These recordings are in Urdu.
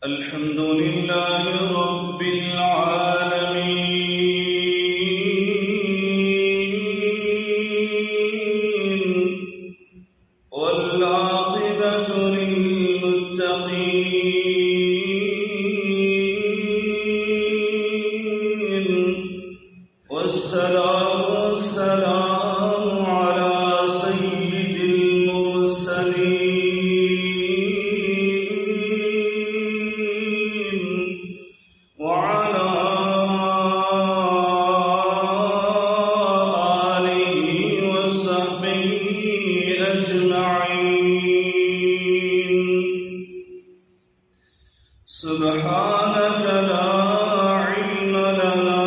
الحمد لله رب العالمين والعاقبة للمتقين والصلاة والسلام على سيد المرسلين وعلى آله وصحبه أجمعين. سبحانك لا علم لنا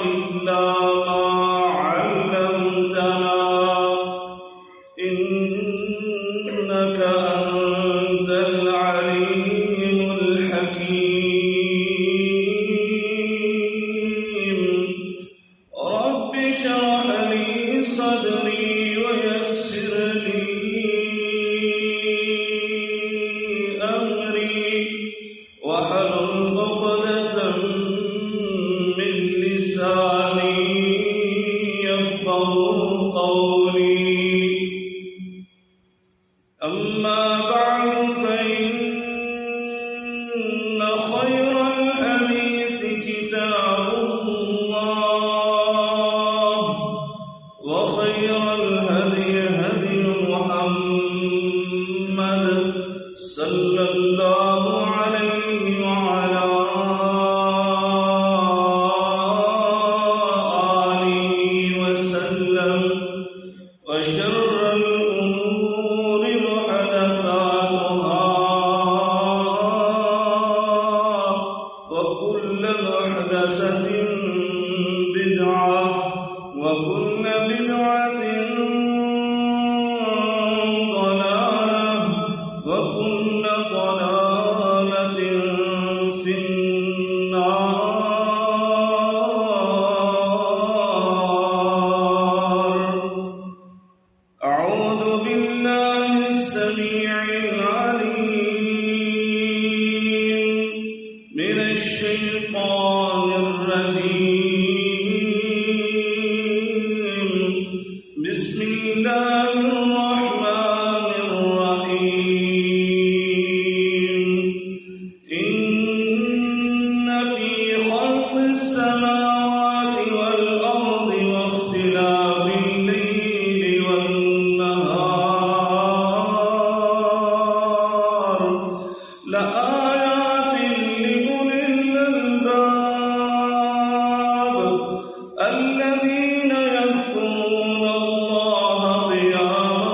إلا ما علمتنا إنك أنت العليم الحكيم. رب اشرح لي صدري ويسر لي أمري واحلل عقدة من لساني يفقهوا قولي. أما بعد فإن خير الحديث كتاب الله وخير الهدي هدي محمد صلى الله عليه وعلى آله وسلم. وشر الأمور محدثاتها وكل محدثة بدعة وكل بدعة ضلالة وكل ضلالة في النار. أعوذ بالله السميع العليم من الشيطان الرجيم. بسم الله الرحمن الرحيم. إن في خلق السماوات والأرض واختلاف الليل والنهار لآيات لأولي الألباب الذين يذكرون الله قياما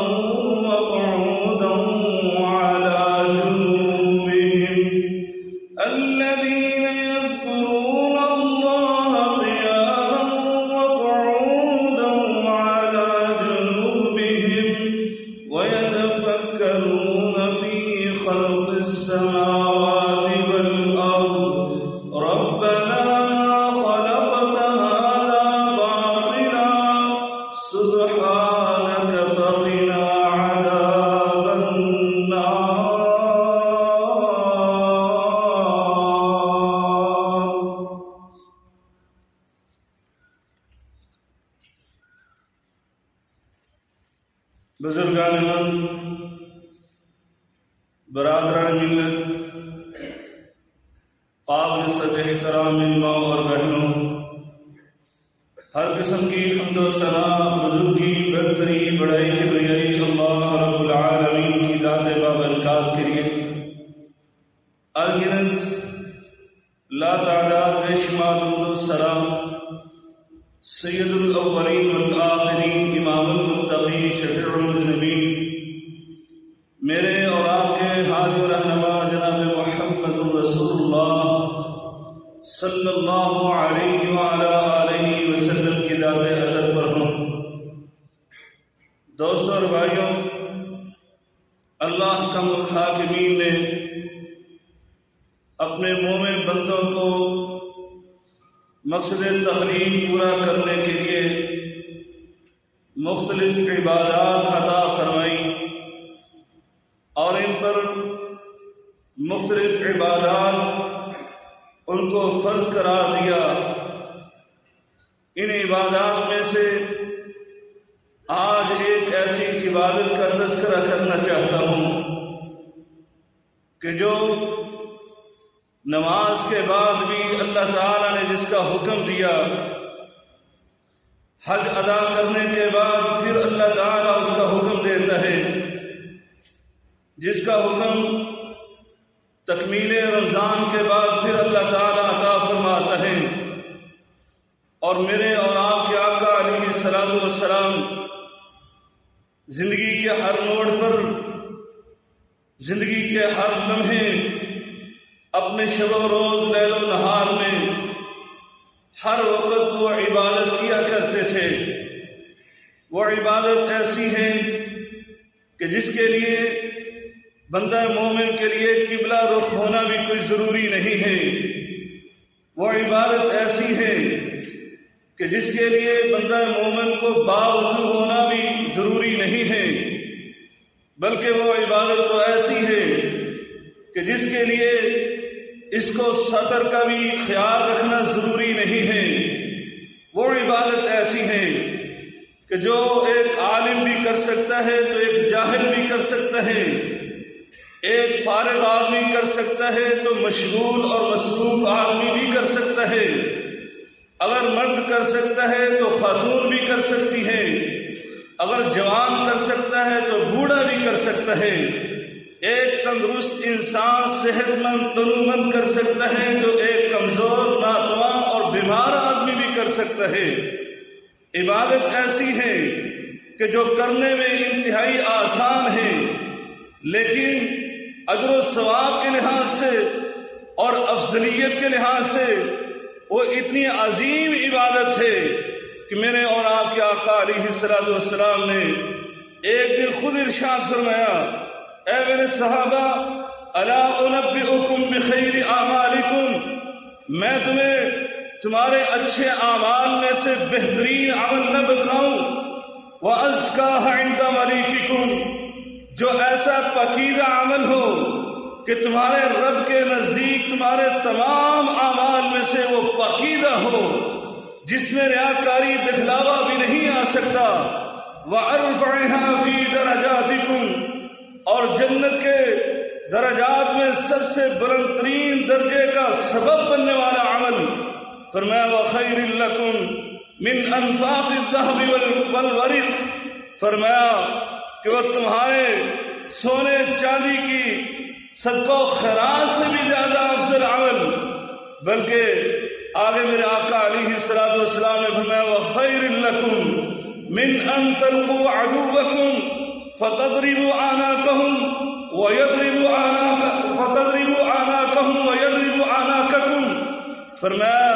وقعودا وعلى جنوبهم الذين يذكرون الله قياما وقعودا وعلى جنوبهم ويتفكرون في خلق السماوات والأرض ربنا ما خلقت هذا باطلا سبحانك فقنا عذاب النار. بزرگان من، برادران ملت، قابل صد احترام ماں اور بہنوں، ہر قسم کی حمد و ثنا، بزرگی، برتری، بڑائی، کبریائی اللہ رب العالمین کی ذات بابرکات کے لیے انگنت لا تعداد بے شمار درود و سلام سید الاولین والآخرین، امام المتقین، شفیع المذنبین، میرے اور آپ کے ہادی و رہنما جناب محمد رسول اللہ صلی اللہ علیہ وعلی آلہ وسلم کی ذات اطہر پر ہوں. دوستوں اور بھائیوں، اللہ کا حاکمین نے اپنے مومن بندوں کو مقصد تخلیق پورا کرنے کے لیے مختلف عبادات عطا فرمائی. اور ان پر مختلف عبادات ان کو فرض قرار دیا۔ ان عبادات میں سے آج ایک ایسی عبادت کا تذکرہ کرنا چاہتا ہوں کہ جو نماز کے بعد بھی اللہ تعالیٰ نے جس کا حکم دیا، حج ادا کرنے کے بعد پھر اللہ تعالیٰ اس کا حکم دیتا ہے، جس کا حکم تکمیل رمضان کے بعد پھر اللہ تعالیٰ عطا فرماتا ہے۔ اور میرے اور آپ کے آقا علیہ الصلوۃ والسلام زندگی کے ہر موڑ پر، زندگی کے ہر لمحے، اپنے شب و روز، لیل و نہار میں ہر وقت وہ عبادت کیا کرتے تھے۔ وہ عبادت ایسی ہے کہ جس کے لیے بندہ مومن کے لیے قبلہ رخ ہونا بھی کوئی ضروری نہیں ہے۔ وہ عبادت ایسی ہے کہ جس کے لیے بندہ مومن کو باوضو ہونا بھی ضروری نہیں ہے، بلکہ وہ عبادت تو ایسی ہے کہ جس کے لیے اس کو سطر کا بھی خیال رکھنا ضروری نہیں ہے۔ وہ عبادت ایسی ہے کہ جو ایک عالم بھی کر سکتا ہے تو ایک جاہل بھی کر سکتا ہے، ایک فارغ آدمی کر سکتا ہے تو مشغول اور مصروف آدمی بھی کر سکتا ہے۔ اگر مرد کر سکتا ہے تو خاتون بھی کر سکتی ہے، اگر جوان کر سکتا ہے تو بوڑھا بھی کر سکتا ہے۔ ایک تندرست انسان صحت مند تنومند کر سکتا ہے تو ایک کمزور، ناتواں اور بیمار آدمی بھی کر سکتا ہے۔ عبادت ایسی ہے کہ جو کرنے میں انتہائی آسان ہے، لیکن اجر و ثواب کے لحاظ سے اور افضلیت کے لحاظ سے وہ اتنی عظیم عبادت ہے کہ میرے اور آپ کے آقا علیہ الصلوۃ والسلام نے ایک دن خود ارشاد فرمایا، اے میرے صحابہ، الا انبئکم بخیر اعمالکم، میں تمہیں تمہارے اچھے اعمال میں سے بہترین عمل نہ بتلاؤں؟ وازکاہ عند ملیککم، جو ایسا پاکیزہ عمل ہو کہ تمہارے رب کے نزدیک تمہارے تمام اعمال میں سے وہ پاکیزہ ہو، جس میں ریاکاری دکھلاوا بھی نہیں آ سکتا۔ وَأَرْفَعِهَا فِي دَرَجَاتِكُمْ، اور جنت کے درجات میں سب سے بلند ترین درجے کا سبب بننے والا عمل۔ فرمایا وَخَيْرٍ لَكُمْ مِنْ أَنْفَاقِ الذَّهَبِ وَالْوَرِقِ، فرمایا کہ وہ تمہارے سونے چاندی کی صدقہ و خیرات سے بھی زیادہ افضل عمل۔ بلکہ آگے میرے آقا علیہ الصلوۃ والسلام نے فرمایا وَخَيْرٍ لَكُمْ مِنْ أَن تَلْقُوا عَدُوَّكُمْ فَتَضْرِبُوا أَعْنَاقَهُمْ وَيَضْرِبُوا أَعْنَاقَكُمْ، فرمایا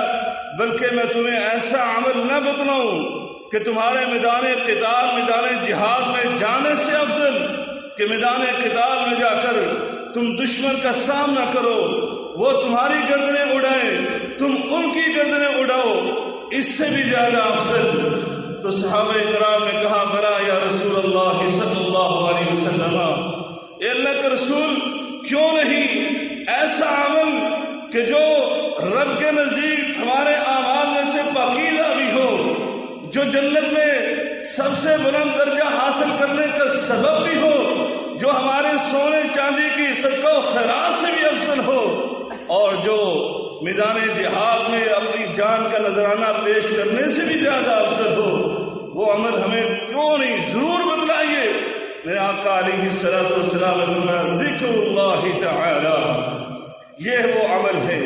بلکہ میں تمہیں ایسا عمل نہ بتلاؤں کہ تمہارے میدان قتال، میدان جہاد میں جانے سے افضل کہ میدان قتال میں جا کر تم دشمن کا سامنا کرو، وہ تمہاری گردنیں اڑائیں، تم ان کی گردنیں اڑاؤ، اس سے بھی زیادہ افضل۔ تو صحابہ کرام نے کہا بلا یا رسول اللہ صلی اللہ علیہ وسلم، اے اللہ کے رسول، کیوں نہیں ایسا عمل کہ جو رب کے نزدیک ہمارے اعمال میں سے پاکیزہ بھی ہو، جو جنت میں سب سے بلند درجہ حاصل کرنے کا سبب بھی ہو، جو ہمارے سونے چاندی کی صدقہ و خیرات سے بھی افضل ہو، اور جو میدان جہاد میں اپنی جان کا نذرانہ پیش کرنے سے بھی زیادہ افضل ہو، وہ عمل ہمیں کیوں نہیں ضرور بتلائیے۔ میرے آقا علیہ الصلوۃ والسلام نے فرمایا ذکر اللہ تعالی، یہ وہ عمل ہے،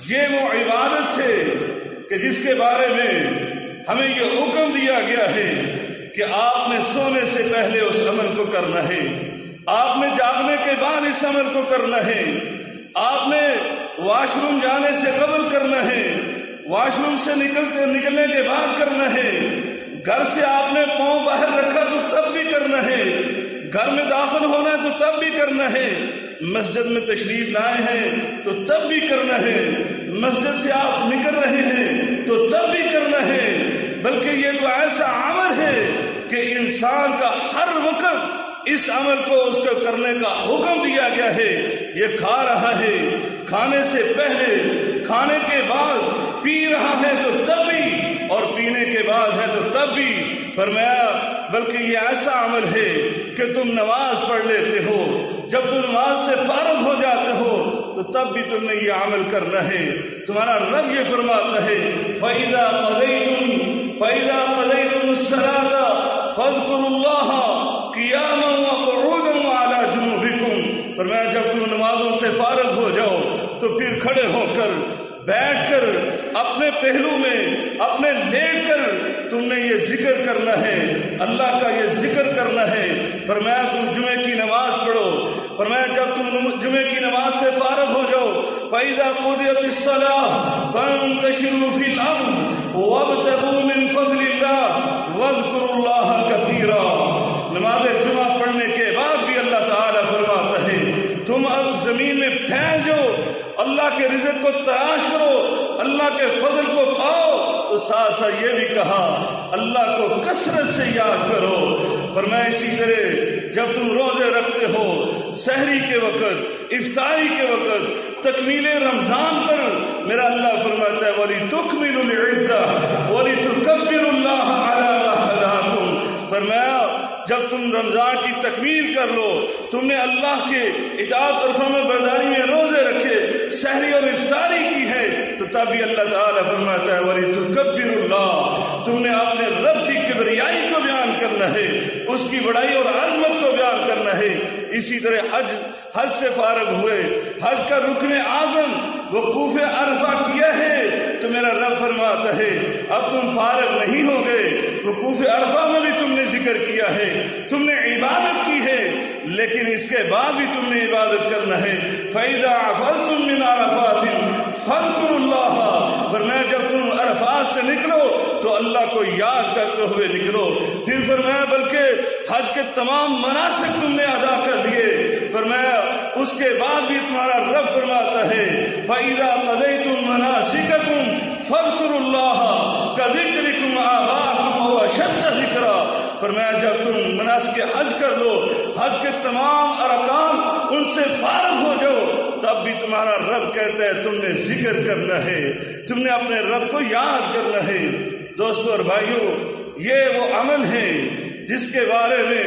یہ وہ عبادت ہے کہ جس کے بارے میں ہمیں یہ حکم دیا گیا ہے کہ آپ نے سونے سے پہلے اس عمل کو کرنا ہے، آپ نے جاگنے کے بعد اس عمل کو کرنا ہے، آپ نے واش روم جانے سے قبل کرنا ہے، واش روم سے نکلنے کے بعد کرنا ہے، گھر سے آپ نے پاؤں باہر رکھا تو تب بھی کرنا ہے، گھر میں داخل ہونا ہے تو تب بھی کرنا ہے، مسجد میں تشریف لائے ہیں تو تب بھی کرنا ہے، مسجد سے آپ نکل رہے ہیں تو تب بھی کرنا ہے۔ بلکہ یہ تو ایسا عمل ہے کہ انسان کا ہر وقت اس عمل کو اس کو کرنے کا حکم دیا گیا ہے. یہ کھا رہا ہے، کھانے سے پہلے، کھانے کے بعد، پی رہا ہے تو تب بھی، اور پینے کے بعد ہے تو تب بھی. فرمایا بلکہ یہ ایسا عمل ہے کہ تم نماز پڑھ لیتے ہو، جب تم نماز سے فارغ ہو جاتے ہو تو تب بھی تم نے یہ عمل کرنا ہے. تمہارا رب یہ فرماتا ہے فَإِذَا قَضَيْتُمُ الصَّلَاةَ فَاذْكُرُوا اللَّهَ قِيَامًا وَقُعُودًا وَعَلَى جُنُوبِكُمْ. فرمایا جب تم نمازوں سے فارغ ہو جاؤ تو پھر کھڑے ہو کر، بیٹھ کر، اپنے پہلو میں، اپنے لیٹ کر تم نے یہ ذکر کرنا ہے، اللہ کا یہ ذکر کرنا ہے. فرمایا تم جمعے کی نماز پڑھو. فرمایا جب تم جمعے کی نماز سے فارغ ہو جاؤ فَإِذَا قُضِيَتِ الصَّلَاةُ فَانتَشِرُوا فِي الْأَرْضِ وَابْتَغُوا مِنْ فَضْلِ اللَّهِ وَاذْكُرُوا اللَّهَ كَثِيرًا. نماز جمعہ پڑھنے کے بعد بھی اللہ تعالیٰ فرماتا ہے تم اب زمین میں پھیل جاؤ، اللہ کے رزق کو تلاش کرو، اللہ کے فضل کو پاؤ. تو ساتھ ساتھ یہ بھی کہا اللہ کو کثرت سے یاد کرو. فرمایا اسی طرح جب تم روزے رکھتے ہو، سحری کے وقت، افطاری کے وقت، تکمیل رمضان پر میرا اللہ فرماتا ہے وَلِتُكْمِلُوا الْعِدَّةَ وَلِتُكَبِّرُوا اللَّهَ عَلَى مَا هَدَاكُمْ. فرمایا جب تم رمضان کی تکمیل کر لو، تم نے اللہ کے اطاعت اور فرما برداری میں روزے رکھے، سحری اور افطاری کی ہے، تو تبھی اللہ تعالیٰ فرماتا ہے وَلِتُكَبِّرُوا اللَّهَ. تم نے اپنے رب کی کبریائی کو بیان کرنا ہے، اس کی بڑائی اور عظمت کو بیان کرنا ہے. اسی طرح حج سے فارغ ہوئے، حج کا رکن اعظم وقوف عرفہ کیا ہے تو میرا رب فرماتا ہے اب تم فارغ نہیں ہو گئے، وقوف عرفہ میں بھی تم نے ذکر کیا ہے، تم نے عبادت کی ہے، لیکن اس کے بعد بھی تم نے عبادت کرنا ہے. فَإِذَا عَفَضْتُم مِّنْ عَرَفَاتٍ فَاذْكُرُوا اللَّهَ. فرمایا جب تم عرفات سے نکلو تو اللہ کو یاد کرتے ہوئے نکلو. پھر فرمایا بلکہ حج کے تمام مناسک تم نے ادا کر دیے. فرمایا اس کے بعد بھی تمہارا رب فرماتا ہے فَإِذَا قَضَيْتُم مَّنَاسِكَكُمْ فَاذْكُرُوا اللَّهَ كَذِكْرِكُمْ آبَاءَكُمْ أَوْ أَشَدَّ ذِكْرًا. فرمایا جب تم مناسک حج کر لو، حج کے تمام ارکان ان سے فارغ ہو جاؤ، تب بھی تمہارا رب کہتا ہے تم نے ذکر کرنا ہے، تم نے اپنے رب کو یاد کرنا ہے. دوستو اور بھائیو، یہ وہ عمل ہے جس کے بارے میں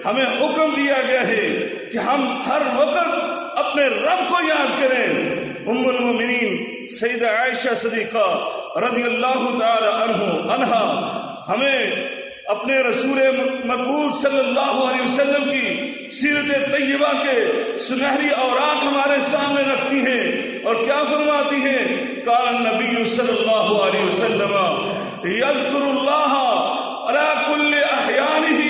ہمیں حکم دیا گیا ہے کہ ہم ہر وقت اپنے رب کو یاد کریں. ام المومنین سیدہ عائشہ صدیقہ رضی اللہ تعالی عنہا ہمیں اپنے رسول مقبول صلی اللہ علیہ وسلم کی سیرت طیبہ کے سنہری اوراق ہمارے سامنے رکھتی ہیں اور کیا فرماتی ہیں قال النبی صلی اللہ علیہ وسلم یذکر اللہ علی کل احیانہ.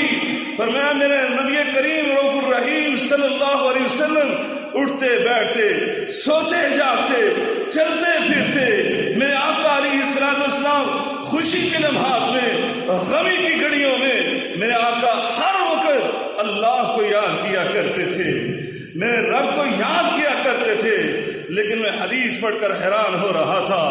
فرمایا میرے نبی کریم رؤوف الرحیم صلی اللہ علیہ وسلم اٹھتے بیٹھتے، سوتے جاگتے، چلتے پھرتے، میرے آقا علیہ السلام خوشی کے لمحات میں، غمی کی گھڑیوں میں میرے آقا ہر وقت اللہ کو یاد کیا کرتے تھے، میرے رب کو یاد کیا کرتے تھے. لیکن میں حدیث پڑھ کر حیران ہو رہا تھا،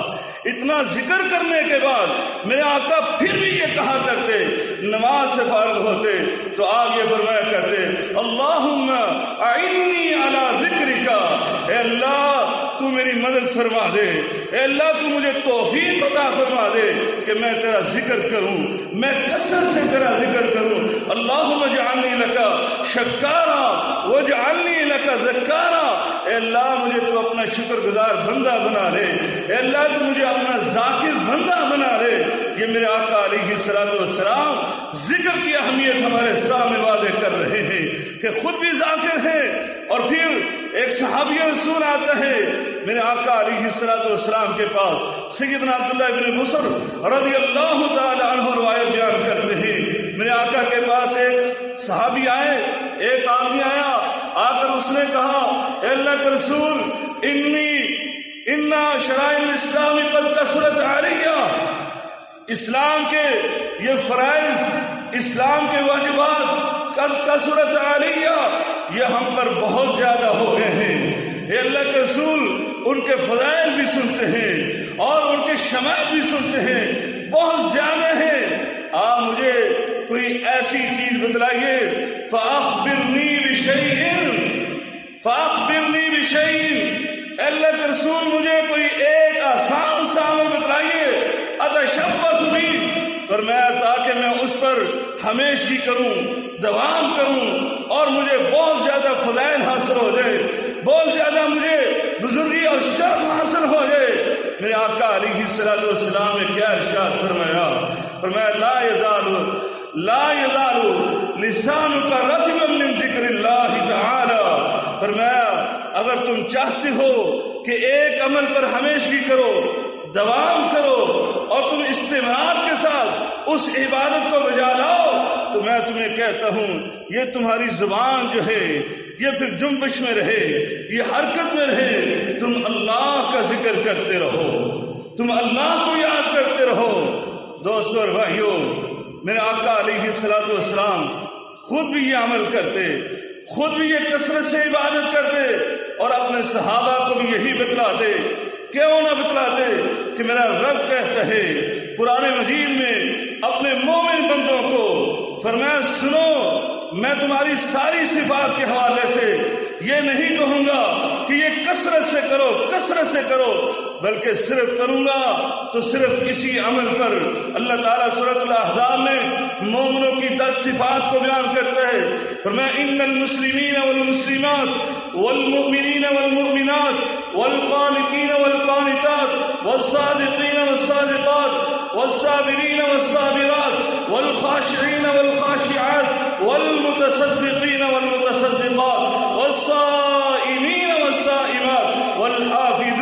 اتنا ذکر کرنے کے بعد میرے آقا پھر بھی یہ کہا کرتے، نماز سے فارغ ہوتے تو آگے فرمایا کرتے اللہم اعنی علی ذکرک. اے اللہ تو میری مدد فرما دے، اے اللہ تو مجھے توفیق عطا فرما دے کہ میں تیرا ذکر کروں، میں کثرت سے تیرا ذکر کروں. اللہم اجعلنی لک شکارا واجعلنی لک ذکارا. اے اللہ مجھے تو اپنا شکر گزار بندہ بنا دے، اے اللہ تو مجھے اپنا ذاکر بندہ بنا دے. یہ میرے آقا علیہ السلام ذکر کی اہمیت ہمارے سامنے واضح کر رہے ہیں کہ خود بھی ذاکر ہیں. اور پھر ایک صحابی رسول آتا ہے میرے آقا علیہ السلام کے پاس، سیدنا عبداللہ ابن بصر رضی اللہ تعالی عنہ روایت بیان کرتے ہیں میرے آقا کے پاس ایک صحابی آئے، ایک آدمی آیا، آ کر اس نے کہا اے اللہ کے رسول انا شرائع الاسلام قد کثرت علیہ. اسلام کے یہ فرائض، اسلام کے واجبات قد کثرت علیہ، یہ ہم پر بہت زیادہ ہو گئے ہیں. اے اللہ کے رسول ان کے فضائل بھی سنتے ہیں اور ان کے شمائل بھی سنتے ہیں، بہت زیادہ ہیں. آپ مجھے کوئی ایسی چیز بتلائیے، فأخبرنی بشیء، اللہ کے رسول مجھے کوئی ایک آسان سا عمل بتلائیے، اتشبث بھی، فرمایا تاکہ میں اس پر ہمیشگی کروں، دوام کروں، اور مجھے بہت زیادہ فضائل حاصل ہو جائے، بہت زیادہ مجھے بزرگی اور شرف حاصل ہو جائے۔ میرے آقا علیہ الصلوۃ والسلام نے کیا ارشاد فرمایا؟ فرمایا لا یزال لسانک رطبا من ذکر اللہ تعالی، فرمایا اگر تم چاہتے ہو کہ ایک عمل پر ہمیشگی کرو، دوام کرو، اور تم استمرار کے ساتھ اس عبادت کو بجا لاؤ، تو میں تمہیں کہتا ہوں یہ تمہاری زبان جو ہے یہ پھر جنبش میں رہے، یہ حرکت میں رہے، تم اللہ کا ذکر کرتے رہو، تم اللہ کو یاد کرتے رہو۔ دوستو اور بھائیو، میرے آقا علیہ الصلوۃ والسلام خود بھی یہ عمل کرتے، خود بھی یہ کثرت سے عبادت کرتے، اور اپنے صحابہ کو بھی یہی بتلاتے۔ کیوں نہ بتلاتے کہ میرا رب کہتا ہے قرآن مجید میں اپنے مومن بندوں کو، فرمایا سنو، میں تمہاری ساری صفات کے حوالے سے یہ نہیں کہوں گا کہ یہ کثرت سے کرو، کثرت سے کرو، بلکہ صرف کروں گا تو صرف اسی عمل پر۔ اللہ تعالیٰ سورۃ الاحزاب میں مومنوں کی 10 صفات کو بیان کرتا ہے، فرمایا ان المسلمین والمسلمات والمؤمنین والمؤمنات والقانتین والقانتات والصادقین والصادقات والصابرین والصابرات والخاشعین والخاشعات والمتصدقین والمتصدقات والصائمین والصائمات والحافظین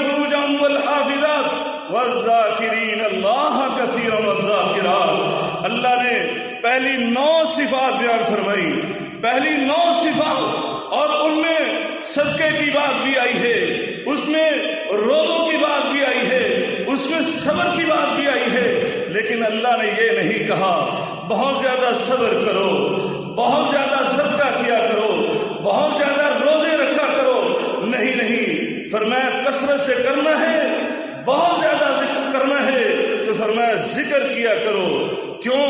فروجهم والحافظات والذاکرین اللہ کثیرا والذاکرات۔ اللہ نے پہلی 9 صفات بیان فرمائی، پہلی 9 صفات، اور ان میں صدقے کی بات بھی آئی ہے، اس میں روزوں کی بات بھی آئی ہے، اس میں صبر کی بات بھی آئی ہے، لیکن اللہ نے یہ نہیں کہا بہت زیادہ صبر کرو، بہت زیادہ صدقہ کیا کرو، بہت زیادہ روزے رکھا کرو، نہیں، فرمایا کثرت سے کرنا ہے، بہت زیادہ ذکر کرنا ہے، تو فرمایا ذکر کیا کرو۔ کیوں؟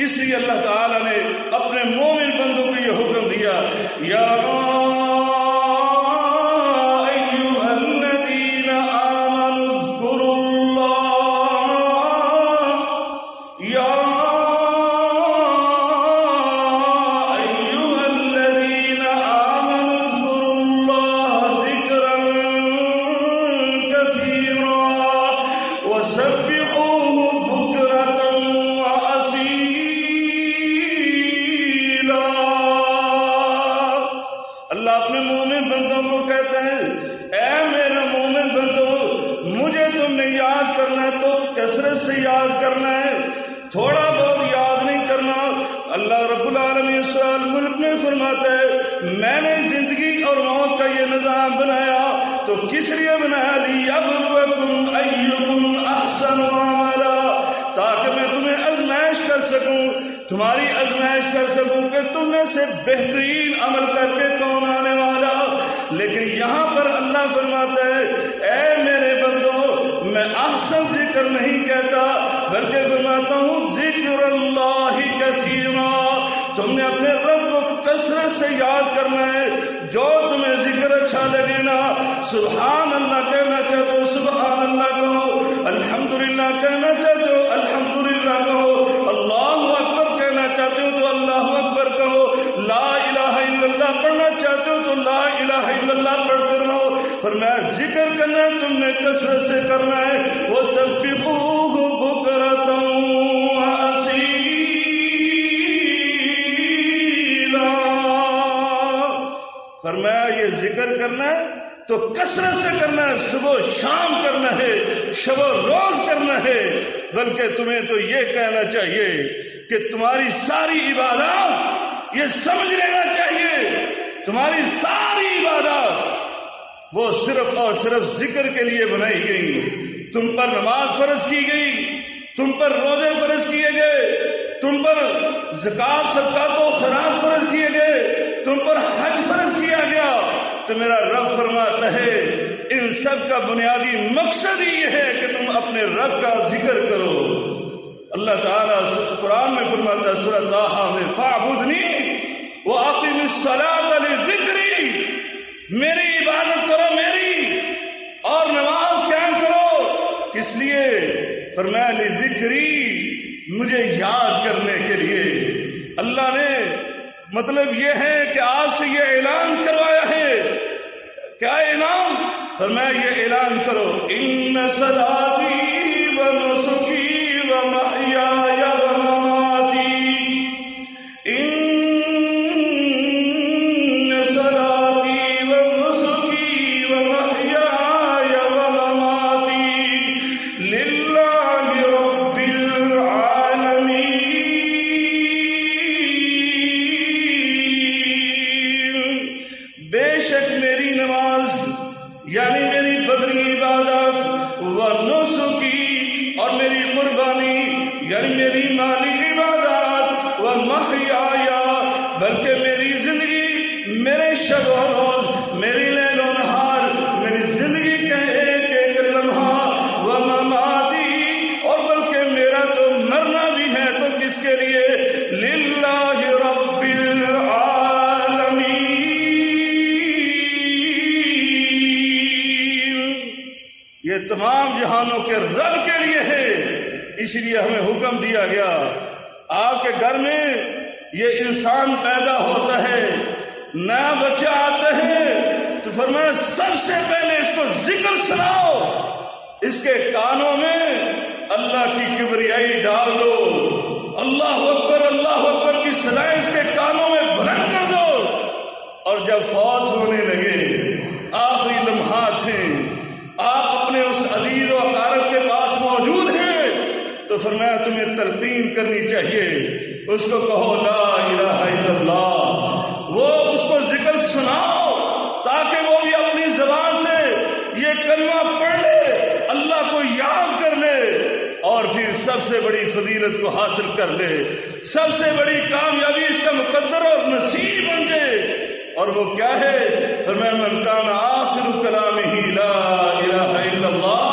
اس لیے اللہ تعالی نے اپنے مومن بندوں کو یہ حکم دیا، یا ایھا الذین آمنوا اذکروا اللہ، یا ایھا الذین آمنوا اذکروا اللہ ذکرا کثیرا وسبحوہ بکرۃ اللہ اپنے مومن بندوں کو کہتے ہیں، اے میرے مومن بندوں، مجھے تم نے یاد کرنا ہے تو کثرت سے یاد کرنا ہے، تھوڑا بہت یاد نہیں کرنا۔ اللہ رب العالمین سورہ الملک میں فرماتا ہے میں نے زندگی اور موت کا یہ نظام بنایا تو کس لیے بنایا؟ لیبلوکم ایکم احسن عملا، تاکہ میں تمہیں آزمائش کر سکوں، تمہاری آزمائش کر سکوں کہ تم میں سے بہترین عمل کر کے کون آنے والا۔ لیکن یہاں پر اللہ فرماتا ہے اے میرے بندو، میں احسن ذکر نہیں کہتا بلکہ فرماتا ہوں ذکر اللہ کثیرا، تم نے اپنے رب کو کثرت سے یاد کرنا ہے۔ جو تمہیں ذکر اچھا لگے نا، سبحان اللہ کہنا چاہتے ہو سبحان اللہ کہو، الحمدللہ کہنا چاہتے ہو الحمدللہ کہو، اللہ اکبر کہنا چاہتے ہو تو اللہ اکبر کہو، لا الہ الا اللہ پڑھنا چاہتے ہو تو لا الہ الا اللہ پڑھتے رہو۔ فرمایا ذکر کرنا ہے تم نے کثرت سے کرنا ہے، وَسَبِّحُوهُ بُكْرَةً وَأَصِيلًا، فرمایا یہ ذکر کرنا ہے تو کثرت سے کرنا ہے، صبح و شام کرنا ہے، شب و روز کرنا ہے، بلکہ تمہیں تو یہ کہنا چاہیے کہ تمہاری ساری عبادات، یہ سمجھ لینا چاہیے تمہاری ساری عبادات وہ صرف اور صرف ذکر کے لیے بنائی گئی۔ تم پر نماز فرض کی گئی، تم پر روزے فرض کیے گئے، تم پر زکات صدقات و خیرات فرض کیے گئے، تم پر حج فرض کیا گیا، تو میرا رب فرماتا ہے ان سب کا بنیادی مقصد ہی یہ ہے کہ تم اپنے رب کا ذکر کرو، اللہ تعالیٰ قرآن میں فرماتا ہے سورۃ طٰہٰ میں فاعبدنی واقم الصلاۃ لذکری، میری عبادت کرو میری، اور نماز قائم کرو، کس لیے؟ فرمایا لذکری، مجھے یاد کرنے کے لیے۔ اللہ نے مطلب یہ ہے کہ آپ سے یہ اعلان کروایا ہے، کیا اعلان؟ فرمایا یہ اعلان کرو ان صلاتی و نسکی و محیای و مماتی، ان صلاتی و نسکی و محیای و مماتی للہ رب العالمین، بے شک میری نماز یعنی میری بدنی عبادت و نسکی، اور میری قربانی یعنی میری مالی عبادت و محیایا، بلکہ میری زندگی، میرے شب و روز، میری لیل و نہار، میری زندگی کا ایک ایک لمحہ، و مماتی، اور بلکہ میرا تو مرنا بھی ہے تو کس کے لیے؟ للہ رب العالمین، یہ تمام جہانوں کے رب کے لیے ہے۔ اس لیے ہمیں حکم دیا گیا، آپ کے گھر میں یہ انسان پیدا ہوتا ہے، نیا بچہ آتا ہے تو فرمایا سب سے پہلے اس کو ذکر سناؤ، اس کے کانوں میں اللہ کی کبریائی ڈال دو، اللہ اکبر کی صدائیں اس کے کانوں میں بلند کر دو، اور جب فوت ہونے لگے، آخری لمحات ہیں، آپ اپنے اس عزیز و اقارب کے پاس موجود ہیں، تو فرمایا تمہیں تلقین کرنی چاہیے، اس کو کہو لا الہ الا اللہ، وہ اس کو ذکر سناؤ تاکہ وہ بھی اپنی زبان سے یہ کلمہ پڑھ لے، اللہ کو یاد کر لے، اور پھر سب سے بڑی فضیلت کو حاصل کر لے، سب سے بڑی کامیابی اس کا مقدر اور نصیب بن جائے۔ اور وہ کیا ہے؟ فرمایا من کان آخر کلامہ لا الہ الا اللہ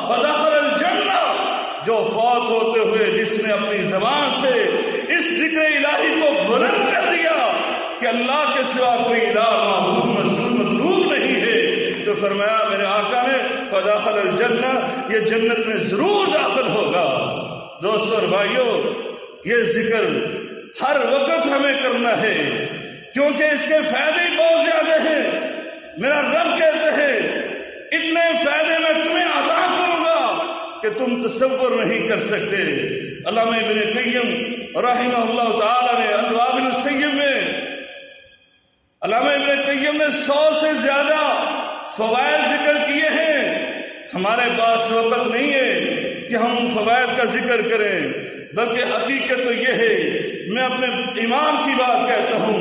فدخل الجنہ، جو فوت ہوتے ہوئے جس نے اپنی زبان سے اس ذکر الہی کو بلند کر دیا کہ اللہ کے سوا کوئی الہ معبود مسجود مطلوب نہیں ہے، تو فرمایا میرے آقا نے فدخل الجنہ، یہ جنت میں ضرور داخل ہوگا۔ دوستو اور بھائیو، یہ ذکر ہر وقت ہمیں کرنا ہے، کیونکہ اس کے فائدے بہت زیادہ ہیں۔ میرا رب کہتے ہیں اتنے فائدے میں تمہیں عطا کروں گا کہ تم تصور نہیں کر سکتے۔ علامہ ابن قیم رحمہ اللہ تعالی نے الوابل السیب میں، علامہ ابن قیم نے 100 سے زیادہ فوائد ذکر کیے ہیں۔ ہمارے پاس وقت نہیں ہے کہ ہم فوائد کا ذکر کریں، بلکہ حقیقت تو یہ ہے، میں اپنے ایمان کی بات کہتا ہوں،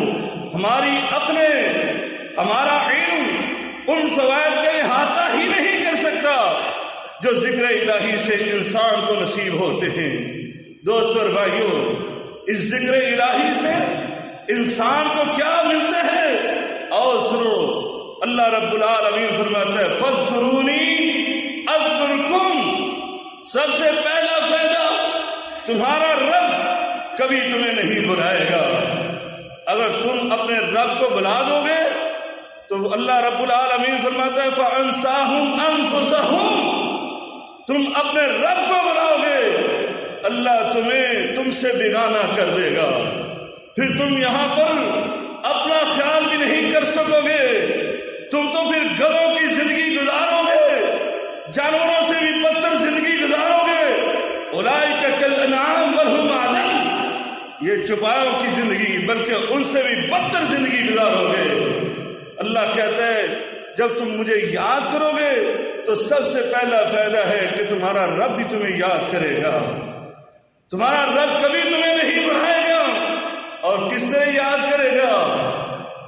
ہماری عقلیں، ہمارا علم ان فوائد کا احاطہ ہی نہیں کر سکتا جو ذکر الہی سے انسان کو نصیب ہوتے ہیں۔ دوستو اور بھائیو، اس ذکر الہی سے انسان کو کیا ملتا ہے؟ اور سنو، اللہ رب العالمین فرماتا ہے فاذکرونی اذکرکم، سب سے پہلا فائدہ تمہارا رب کبھی تمہیں نہیں بلائے گا۔ اگر تم اپنے رب کو بلا دو گے تو اللہ رب العالمین فرماتا ہے فَأَنْسَاهُمْ أَنفُسَهُمْ، تم اپنے رب کو بلاؤ گے، اللہ تم سے بیگانہ کر دے گا، پھر تم یہاں پر اپنا خیال بھی نہیں کر سکو گے، تم تو پھر گدھوں کی زندگی گزارو گے، جانوروں سے بھی بدتر زندگی گزارو گے۔ اولئک کالانعام بل ھم اضل، یہ چوپایوں کی زندگی بلکہ ان سے بھی بدتر زندگی گزارو گے۔ اللہ کہتا ہے جب تم مجھے یاد کرو گے تو سب سے پہلا فائدہ ہے کہ تمہارا رب بھی تمہیں یاد کرے گا، تمہارا رب کبھی تمہیں نہیں بھلائے گا، اور کس سے یاد کرے گا؟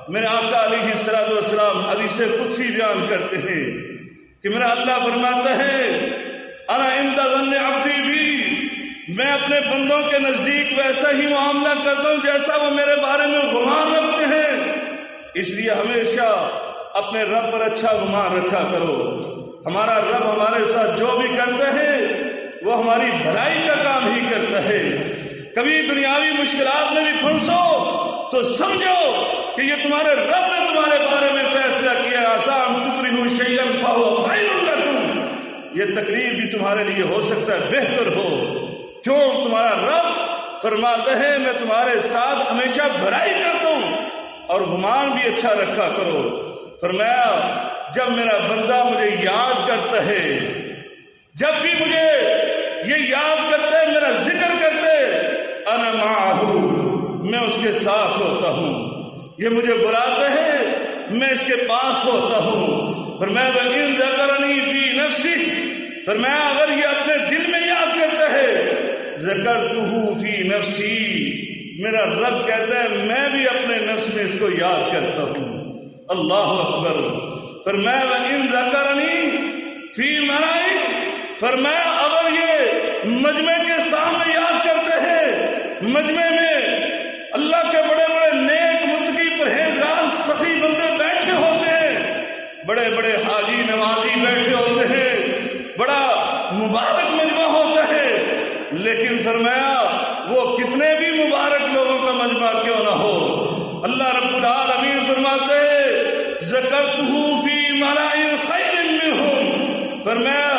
میرے آقا علیہ الصلوۃ والسلام حدیث قدسی بیان کرتے ہیں کہ میرا اللہ فرماتا ہے انا عند ظن عبدی بی، میں اپنے بندوں کے نزدیک ویسا ہی معاملہ کرتا ہوں جیسا وہ میرے بارے میں گمان رکھتے ہیں، اس لیے ہمیشہ اپنے رب پر اچھا گمان رکھا کرو۔ ہمارا رب ہمارے ساتھ جو بھی کرتا ہے وہ ہماری بھلائی کا کام ہی کرتا ہے۔ کبھی دنیاوی مشکلات میں بھی پھنسو تو سمجھو کہ یہ تمہارے رب نے تمہارے بارے میں فیصلہ کیا، آسان تکرہوا شیئا فہو خیر لکم، یہ تکلیف بھی تمہارے لیے ہو سکتا ہے بہتر ہو۔ کیوں؟ تمہارا رب فرماتا ہے میں تمہارے ساتھ ہمیشہ بھلائی کرتا ہوں اور گمان بھی اچھا رکھا کرو۔ فرمایا جب میرا بندہ مجھے یاد کرتا ہے، جب بھی مجھے یہ یاد کرتا ہے، میرا ذکر کرتا ہے، انا معہ، میں اس کے ساتھ ہوتا ہوں۔ یہ مجھے بلاتا ہے، میں اس کے پاس ہوتا ہوں۔ فرمایا وَإِن ذَكَرَنِي فِي نَفْسِهِ، فرمایا اگر یہ اپنے دل میں یاد کرتا ہے، ذَكَرْتُهُ فِي نَفْسِي، میرا رب کہتا ہے میں بھی اپنے نفس میں اس کو یاد کرتا ہوں۔ اللہ اکبر۔ فرمایا وَإِن ذَكَرَنِي فِي مَلَائِكَ، فرمایا اگر یہ مجمع کے سامنے یاد کرتے ہیں، مجمع میں اللہ کے بڑے بڑے نیک متقی پرہیزگار سخی بندے بیٹھے ہوتے ہیں، بڑے بڑے حاجی نمازی بیٹھے ہوتے ہیں، بڑا مبارک مجمع ہوتا ہے، لیکن فرمایا وہ کتنے بھی مبارک لوگوں کا مجمع کیوں نہ ہو، اللہ رب العالمین فرماتے ہیں ذکرتہ فی ملاء خیر منہم، فرمایا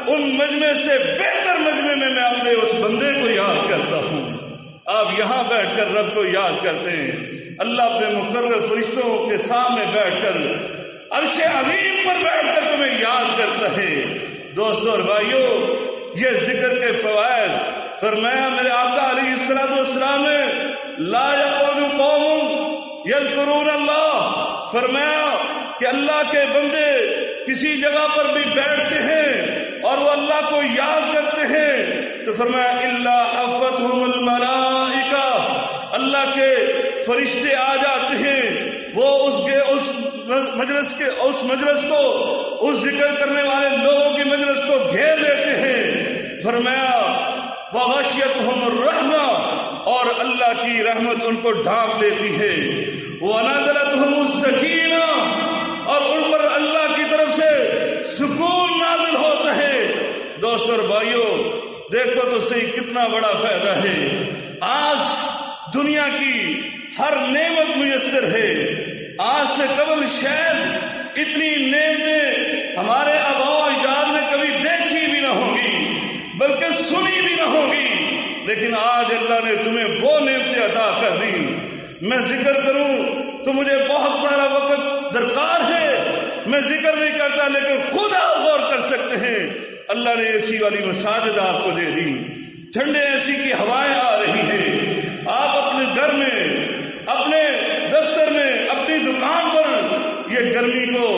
ان مجمع سے بہتر مجمع میں میں اپنے اس بندے کو یاد کرتا ہوں۔ آپ یہاں بیٹھ کر رب کو یاد کرتے ہیں، اللہ اپنے مقرر فرشتوں کے سامنے بیٹھ کر عرش عظیم پر بیٹھ کر تمہیں یاد کرتا ہے۔ دوستو اور بھائیو، یہ ذکر کے فوائد، فرمایا میرے آقا علیہ السلام نے لا یقعد قوم یذکرون اللہ، فرمایا کہ اللہ کے بندے کسی جگہ پر بھی بیٹھتے ہیں اور وہ اللہ کو یاد کرتے ہیں تو فرمایا الا حفتہم الملائکہ، اللہ کے فرشتے آ جاتے ہیں، وہ اس مجلس کو، اس ذکر کرنے والے لوگوں کی مجلس کو گھیر لیتے ہیں۔ فرمایا وغشیتہم الرحمہ، اور اللہ کی رحمت ان کو ڈھانپ لیتی ہے، ونزلتہم السکینہ، اور ان پر اللہ کی طرف سے سکون نازل ہوتا ہے۔ دوستو اور بھائیو، دیکھو تو صحیح کتنا بڑا فائدہ ہے۔ آج دنیا کی ہر نعمت میسر ہے، آج سے قبل شاید اتنی نعمتیں ہمارے آباء و اجداد نے کبھی دیکھی بھی نہ ہوں گی، بلکہ سنی بھی نہ ہوں گی، لیکن آج اللہ نے تمہیں وہ نعمتیں عطا کر دی۔ میں ذکر کروں تو مجھے بہت سارا وقت درکار ہے، میں ذکر نہیں کرتا، لیکن خود آپ غور کر سکتے ہیں، اللہ نے اے سی والی مساجد آپ کو دے دی، ٹھنڈے اے سی کی ہوائیں آ رہی ہیں، آپ اپنے گھر میں، اپنے دفتر میں، اپنی دکان پر یہ گرمی کو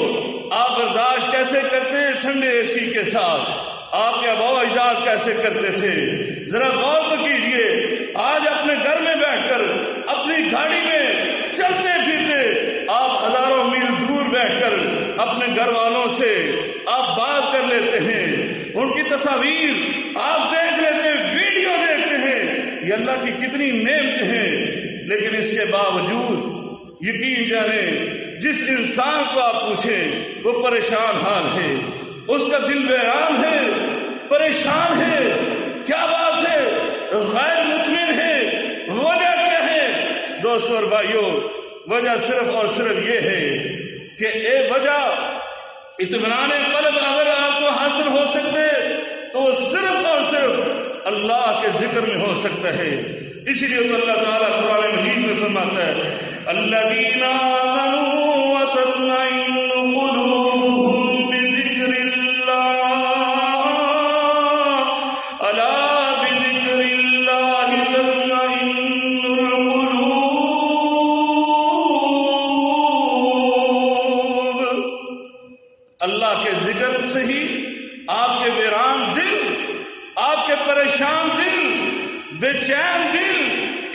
آپ برداشت کیسے کرتے ہیں ٹھنڈے اے سی کے ساتھ؟ آپ کے آباء و اجداد کیسے کرتے تھے؟ ذرا غور تو کیجئے، آج اپنے گھر میں بیٹھ کر، اپنی گاڑی میں چلتے پھرتے، آپ ہزاروں میل دور بیٹھ کر اپنے گھر والوں سے آپ بات کر لیتے ہیں، ان کی تصاویر آپ دیکھ لیتے ہیں، ویڈیو دیکھتے ہیں، یہ اللہ کی کتنی نعمتیں ہیں۔ لیکن اس کے باوجود یقین جانیں جس انسان کو آپ پوچھیں وہ پریشان حال ہے، اس کا دل بحران ہے، پریشان ہے، کیا بات ہے، غیر مطمئن ہے، وجہ کیا ہے؟ دوستو اور بھائیو، وجہ صرف اور صرف یہ ہے کہ وجہ اطمینان قلب اگر آپ کو حاصل ہو سکتے تو وہ صرف اور صرف اللہ کے ذکر میں ہو سکتا ہے۔ اسی لیے تو اللہ تعالیٰ قرآن مجید میں فرماتا ہے الذین آمنوا وتطمئن قلوبهم بذکر اللہ الا بذکر اللہ تطمئن القلوب۔ اللہ کے ذکر سے ہی آپ کے ویران دل، آپ کے پریشان دل، بے چین دل،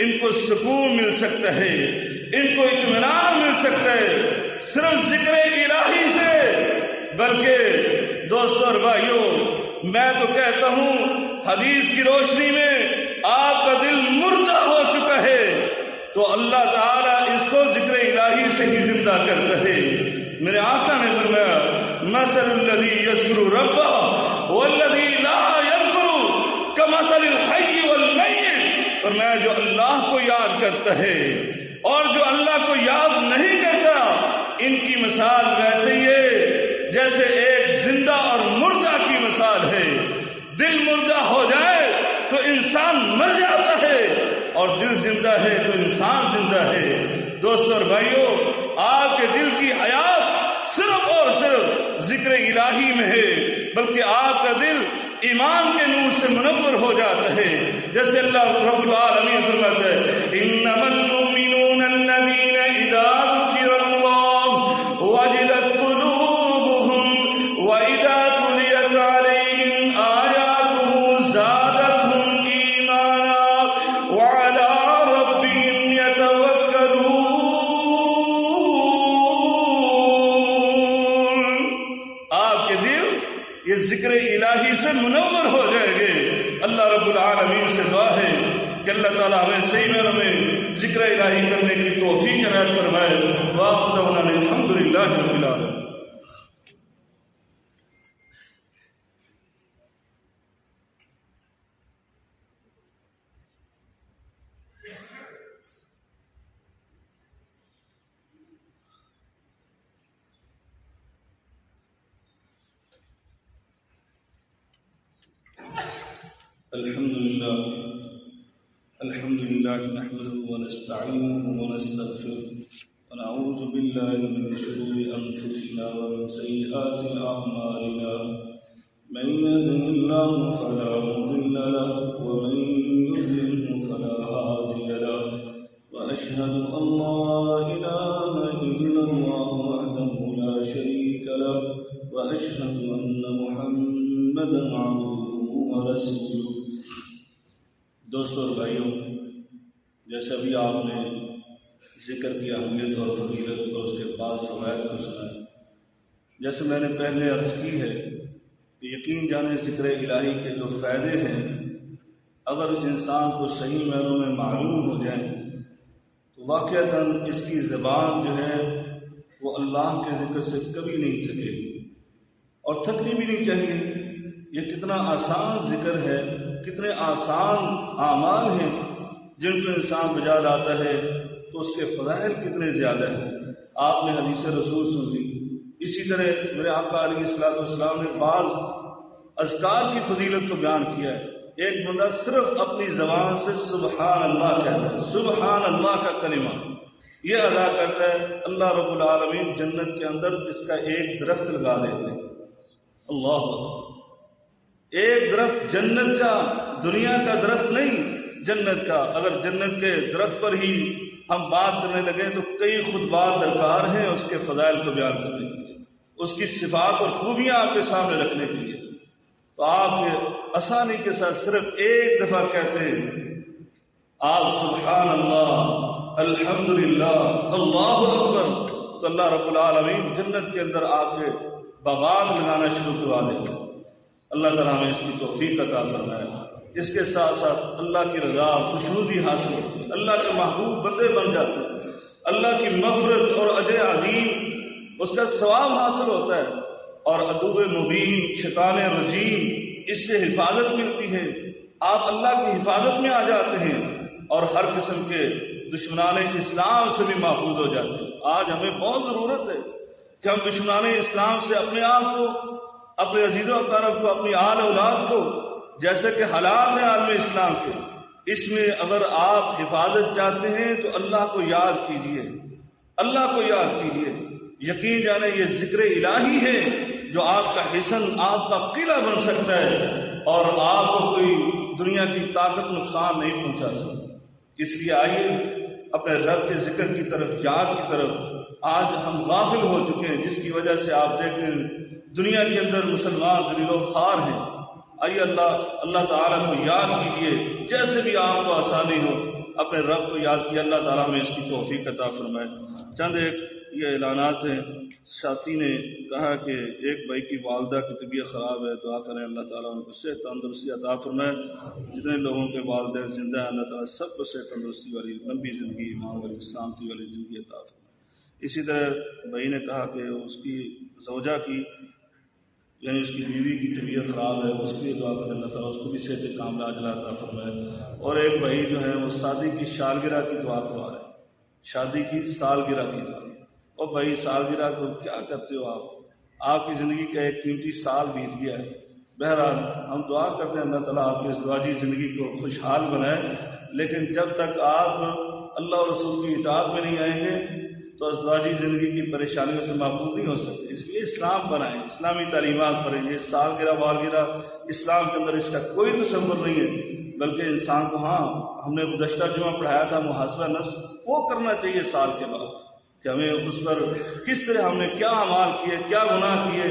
ان کو سکون مل سکتا ہے، ان کو اطمینان مل سکتا ہے صرف ذکر الہی سے۔ بلکہ دوستو اور بھائیو، میں تو کہتا ہوں حدیث کی روشنی میں آپ کا دل مردہ ہو چکا ہے تو اللہ تعالیٰ اس کو ذکر الہی سے ہی زندہ کرتا ہے۔ میرے آقا نے فرمایا مثل الذی یذکر ربہ والذی لا یذکر کمثل الحی والمیت، فرمایا جو اللہ کو یاد کرتا ہے اور جو اللہ کو یاد نہیں کرتا ان کی مثال ویسے ہی ہے جیسے ایک زندہ اور مردہ کی مثال ہے۔ دل مردہ ہو جائے تو انسان مر جاتا ہے اور دل زندہ ہے تو انسان زندہ ہے۔ دوستو اور بھائیو، آپ کے دل کی حیات صرف اور صرف ذکر الہی میں ہے، بلکہ آپ کا دل ایمان کے نور سے منور ہو جاتا ہے۔ جیسے اللہ رب العالمین فرماتا ہے انما المؤمنون الذین اذا ذکر اللہ وجلت قلوبهم واذا تلیت علیہم آیاتہ زادتهم ایمانا وعلی ربهم یتوکلون۔ آپ کے دل یہ ذکر الہی سے منور ہو جائے گے۔ اللہ رب العالمین سے دعا ہے کہ اللہ تعالیٰ ہمیں صحیح میں ہمیں ذکر الہی کرنے کی توفیق عنایت فرمائے۔ وآخر دعوانا الحمدللہ رب العالمین۔ الحمد لله نحمده ونستعينه ونستغفره ونعوذ بالله من شرور أنفسنا ومن سيئات أعمالنا، من يهده الله فلا مضل له ومن يضلل فلا هادي له، وأشهد أن لا إله إلا الله وحده لا شريك له، وأشهد أن محمدا عبده ورسوله۔ دوستو اور بھائیوں، جیسے ابھی آپ نے ذکر کی اہمیت اور فضیلت اور اس کے بعد فوائد کو سنا، جیسے میں نے پہلے عرض کی ہے کہ یقین جانے ذکر الہی کے جو فائدے ہیں اگر انسان کو صحیح معنوں میں معلوم ہو جائیں تو واقعتاً اس کی زبان جو ہے وہ اللہ کے ذکر سے کبھی نہیں تھکے اور تھکنی بھی نہیں چاہیے۔ یہ کتنا آسان ذکر ہے، کتنے آسان اعمال ہیں جن کو انسان بجا لاتا ہے تو اس کے فضائل کتنے زیادہ ہیں۔ آپ نے حدیث رسول سن لی، اسی طرح میرے آقا علیہ الصلوۃ والسلام نے بعض اذکار کی فضیلت کو بیان کیا ہے۔ ایک بندہ صرف اپنی زبان سے سبحان اللہ کہتا ہے، سبحان اللہ کا کلمہ یہ ادا کرتا ہے، اللہ رب العالمین جنت کے اندر اس کا ایک درخت لگا دیتے ہیں۔ اللہ اکبر، ایک درخت جنت کا، دنیا کا درخت نہیں، جنت کا۔ اگر جنت کے درخت پر ہی ہم بات کرنے لگے تو کئی خطبات درکار ہیں اس کے فضائل کو بیان کرنے کے لیے، اس کی صفات اور خوبیاں آپ کے سامنے رکھنے کے لیے۔ تو آپ یہ آسانی کے ساتھ صرف ایک دفعہ کہتے ہیں آپ سبحان اللہ، الحمدللہ، اللہ اکبر، تو اللہ رب العالمین جنت کے اندر آپ کے باغات لگانا شروع کروا دیتے ہیں۔ اللہ تعالیٰ ہمیں اس کی توفیق عطا فرمائے۔ اس کے ساتھ ساتھ اللہ کی رضا، خوشنودی حاصل ہوتی ہے، اللہ کے محبوب بندے بن جاتے ہیں، اللہ کی مغفرت اور اجر عظیم اس کا ثواب حاصل ہوتا ہے، اور عدو مبین شیطان رجیم اس سے حفاظت ملتی ہے۔ آپ اللہ کی حفاظت میں آ جاتے ہیں اور ہر قسم کے دشمنان اسلام سے بھی محفوظ ہو جاتے ہیں۔ آج ہمیں بہت ضرورت ہے کہ ہم دشمنان اسلام سے اپنے آپ کو، اپنے عزیز و اقارب کو، اپنی آل اولاد کو، جیسے کہ حالات ہیں عالم اسلام کے، اس میں اگر آپ حفاظت چاہتے ہیں تو اللہ کو یاد کیجئے، اللہ کو یاد کیجئے۔ یقین جانے یہ ذکر الہی ہے جو آپ کا حصن، آپ کا قلعہ بن سکتا ہے اور آپ کو کوئی دنیا کی طاقت نقصان نہیں پہنچا سکتی۔ اس لیے آئیے اپنے رب کے ذکر کی طرف، یاد کی طرف۔ آج ہم غافل ہو چکے ہیں جس کی وجہ سے آپ دیکھتے ہیں دنیا کے اندر مسلمان ذلیل و خوار ہیں۔ آئیے اللہ تعالیٰ کو یاد کیجیے، جیسے بھی آپ کو آسانی ہو اپنے رب کو یاد کیے۔ اللہ تعالیٰ ہمیں اس کی توفیق عطا فرمائے۔ چند ایک یہ اعلانات ہیں۔ ساتھی نے کہا کہ ایک بھائی کی والدہ کی طبیعت خراب ہے، دعا کریں اللہ تعالیٰ ان کو صحت تندرستی عطا فرمائے۔ جتنے لوگوں کے والدین زندہ ہیں اللہ تعالیٰ سب کو صحت تندرستی والی لمبی زندگی، ایمان والی، سلامتی والی زندگی عطا فرمائے۔ اسی طرح بھائی نے کہا کہ اس کی زوجہ کی 2 بچیاں ہیں، 2 بچے ہیں، 2 بچے یعنی اس کی بیوی کی طبیعت خراب ہے، اس کی دعا کریں اللہ تعالیٰ اس کو بھی صحت کاملہ عاجلہ عطا فرمائے۔ اور ایک بھائی جو ہے وہ شادی کی سالگرہ کی دعا کروا رہے ہیں، شادی کی سالگرہ کی دعا۔ اور بھائی سالگرہ کو کیا کرتے ہو آپ کی زندگی کا ایک قیمتی سال بیت گیا ہے۔ بہرحال ہم دعا کرتے ہیں اللہ تعالیٰ آپ کی اس دعاجی زندگی کو خوشحال بنائے، لیکن جب تک آپ اللہ اور رسول کی اطاعت میں نہیں آئیں گے تو ازدواجی زندگی کی پریشانیوں سے محفوظ نہیں ہو سکتے۔ اس لیے اسلام بنائیں، اسلامی تعلیمات پڑھیں گے۔ سالگرہ والگرہ اسلام کے اندر اس کا کوئی تصور نہیں ہے، بلکہ انسان کو ہم نے گزشتہ جمعہ پڑھایا تھا محاسبہ نفس، وہ کرنا چاہیے سال کے بعد کہ ہمیں اس پر کس طرح ہم نے کیا اعمال کیے، کیا گناہ کیے،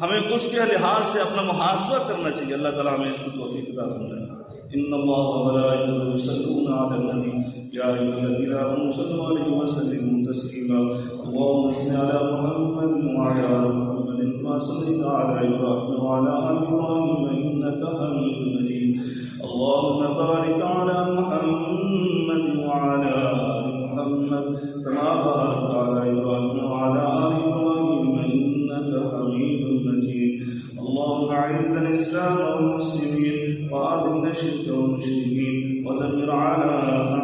ہمیں اس کے لحاظ سے اپنا محاسبہ کرنا چاہیے۔ اللہ تعالیٰ ہمیں اس کی توفیق عطا فرمائے۔ ان اللہ وملائکته یصلون علی النبی یا ایھا الذین آمنوا صلوا علیہ وسلموا تسلیما اللهم صل علی محمد وعلی آل محمد كما صليت على ابراہیم وعلى آل ابراہیم انک حمید مجید اللهم بارک علی محمد وعلى آل محمد كما باركت على ابراہیم وعلى آل ابراہیم انک حمید مجید اللهم اعز الاسلام والمسلمين وأذل الشرك والمشركين ودمر على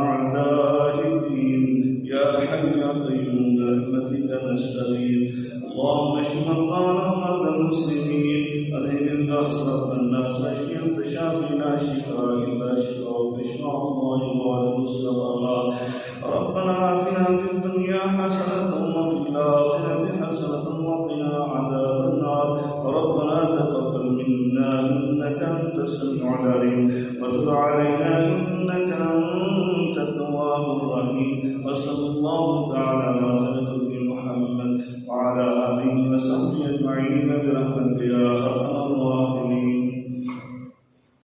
أعداء الدين يا حي يا قيوم برحمتك نستغيث اللهم اشف مرضانا ومرضى المسلمين اذهب البأس رب الناس واشف أنت شافي لا شفاء إلا شفاءك اشفع الله وعلى المصطفى ربنا آتنا في الدنيا حسنة وفي الآخرة حسنة وقنا عذاب النار ربنا تقبل منا إنك أنت السميع العليم وتب علينا إنك أنت التواب الرحيم وصلى الله تعالى على خير خلق محمد وعلى آله وصحبه أجمعين برحمتك